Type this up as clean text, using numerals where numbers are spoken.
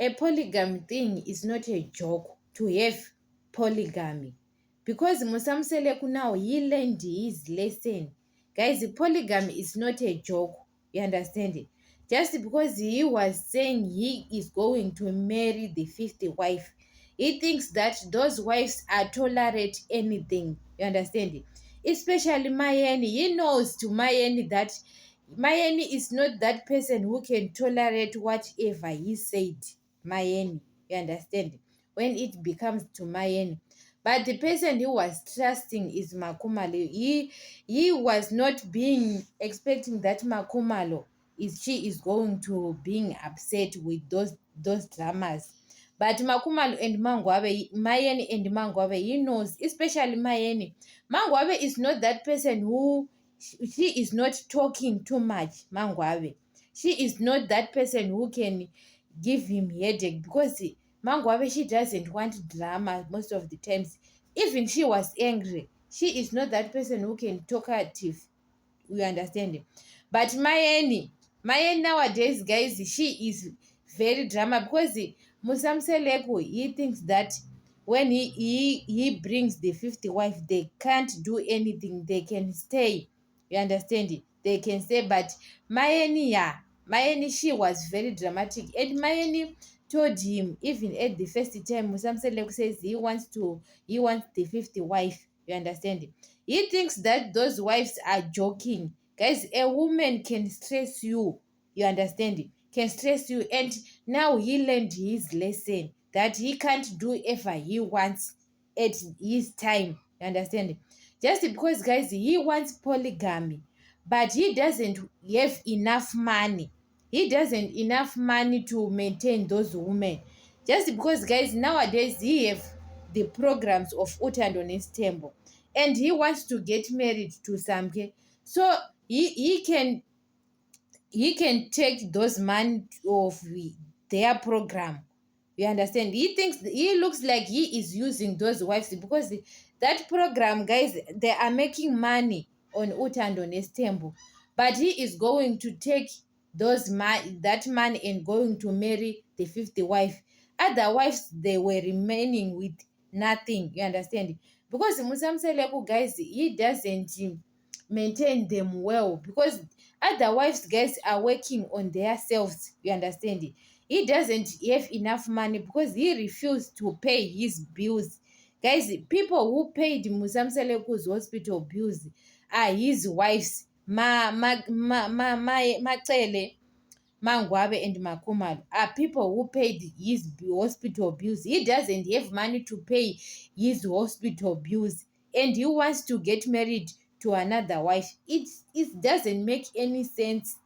a polygamy thing is not a joke to have polygamy, because Musamseleku now he learned his lesson. Guys, polygamy is not a joke. You understand it? Just because he was saying he is going to marry the 50th wife, he thinks that those wives are tolerate anything. You understand it? Especially Mayeni. He knows to Mayeni that Mayeni is not that person who can tolerate whatever he said. Mayeni. You understand? When it becomes to Mayeni. But the person he was trusting is Makumalo. He was not being expecting that Makumalo she is going to being upset with those dramas. But Makumalo and Mangwabe, Mayeni and Mangwabe, he knows, especially Mayeni. Mangwabe is not that person who she is not talking too much. Mangwabe, she is not that person who can give him headache, because Mangwabe, she doesn't want drama most of the times. Even she was angry, she is not that person who can talkative. We understand it. But Mayeni nowadays, guys, she is very drama, because Musamseleku, he thinks that when he brings the 50th wife, they can't do anything. They can stay. You understand it? They can stay. But Mayeni, yeah, Mayeni, she was very dramatic. And Mayeni told him, even at the first time, Musamseleku says he wants the 50th wife. You understand it? He thinks that those wives are joking. Guys, a woman can stress you. You understand it? Can stress you. And now he learned his lesson that he can't do ever he wants at his time. You understand it? Just because, guys, he wants polygamy, but he doesn't have enough money. He doesn't enough money to maintain those women. Just because, guys, nowadays he have the programs of Utando Nestembo, and he wants to get married to Samke. So he can take those money of their program. You understand? He thinks, he looks like he is using those wives, because that program, guys, they are making money on Utando Nestembo. But he is going to take that money and going to marry the 50th wife. Other wives, they were remaining with nothing. You understand? Because Musamseleku, guys, he doesn't maintain them well, because other wives, guys, are working on their selves. You understand? He doesn't have enough money, because he refused to pay his bills. Guys, people who paid Musamseleku's hospital bills are his wives, Macele, Mangwabe, and Makumalo. Are people who paid his hospital bills. He doesn't have money to pay his hospital bills, and he wants to get married to another wife. It doesn't make any sense.